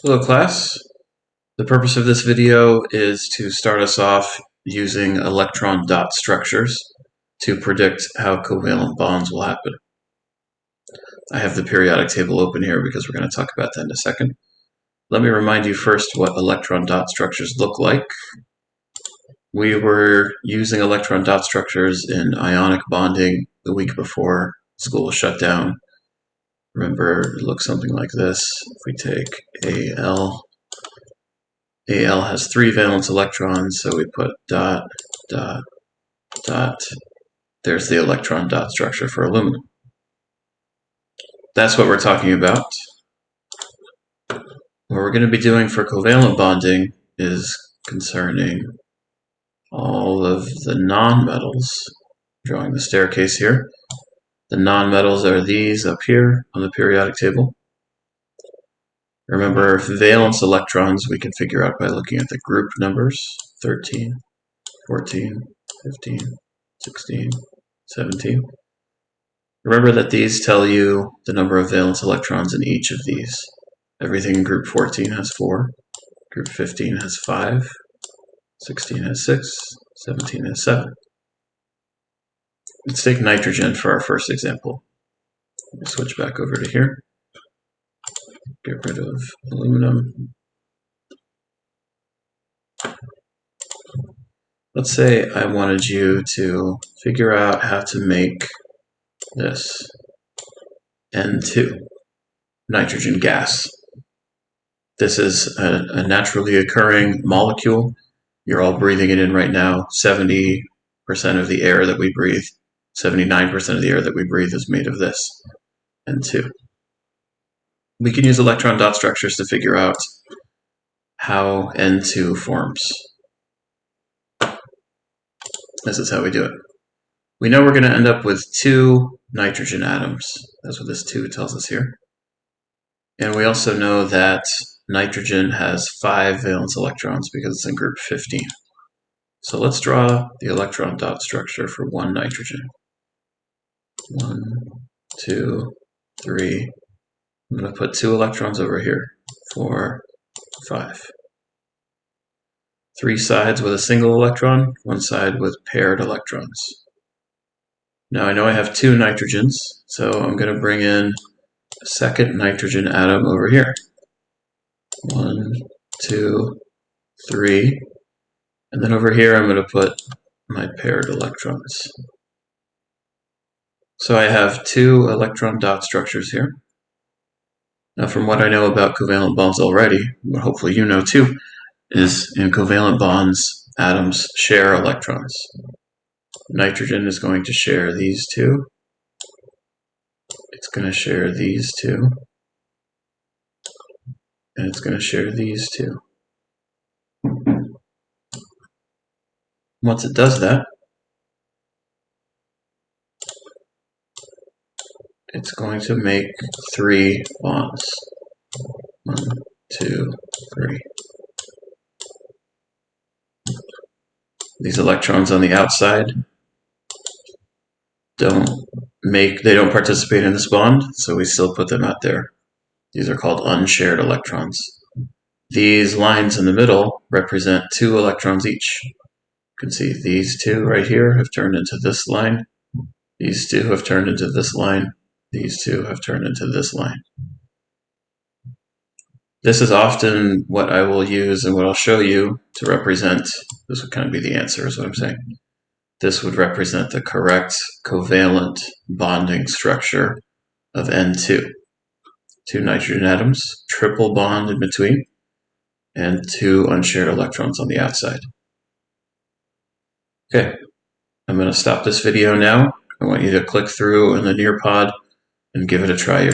Hello class. The purpose of this video is to start us off using electron dot structures to predict how covalent bonds will happen. I have the periodic table open here because we're going to talk about that in a second. Let me remind you first what electron dot structures look like. We were using electron dot structures in ionic bonding the week before school was shut down. Remember, it looks something like this. If we take Al has 3 valence electrons, so we put dot, dot, dot. There's the electron dot structure for aluminum. That's what we're talking about. What we're going to be doing for covalent bonding is concerning all of the nonmetals. Drawing the staircase here. The nonmetals are these up here on the periodic table. Remember, valence electrons we can figure out by looking at the group numbers: 13, 14, 15, 16, 17. Remember that these tell you the number of valence electrons in each of these. Everything in group 14 has 4, group 15 has 5, 16 has 6, 17 has 7. Let's take nitrogen for our first example. We'll switch back over to here. Get rid of aluminum. Let's say I wanted you to figure out how to make this N2, nitrogen gas. This is a naturally occurring molecule. You're all breathing it in right now. 70% of the air that we breathe, 79% of the air that we breathe is made of this, N2. We can use electron dot structures to figure out how N2 forms. This is how we do it. We know we're going to end up with 2 nitrogen atoms. That's what this 2 tells us here. And we also know that nitrogen has 5 valence electrons because it's in group 15. So let's draw the electron dot structure for 1 nitrogen. 1, 2, 3. I'm going to put 2 electrons over here. 4, 5. 3 sides with a single electron, 1 side with paired electrons. Now I know I have 2 nitrogens, so I'm going to bring in a second nitrogen atom over here. 1, 2, 3. And then over here I'm going to put my paired electrons. So I have 2 electron dot structures here. Now from what I know about covalent bonds already, what hopefully you know too, is in covalent bonds, atoms share electrons. Nitrogen is going to share these 2. It's going to share these 2. And it's going to share these 2. Once it does that, it's going to make 3 bonds. 1, 2, 3. These electrons on the outside don't participate in this bond, so we still put them out there. These are called unshared electrons. These lines in the middle represent 2 electrons each. You can see these 2 right here have turned into this line. These 2 have turned into this line. These 2 have turned into this line. This is often what I will use and what I'll show you to represent, this would kind of be the answer is what I'm saying. This would represent the correct covalent bonding structure of N2. 2 nitrogen atoms, triple bond in between, and 2 unshared electrons on the outside. Okay, I'm going to stop this video now. I want you to click through in the Nearpod and give it a try yourself.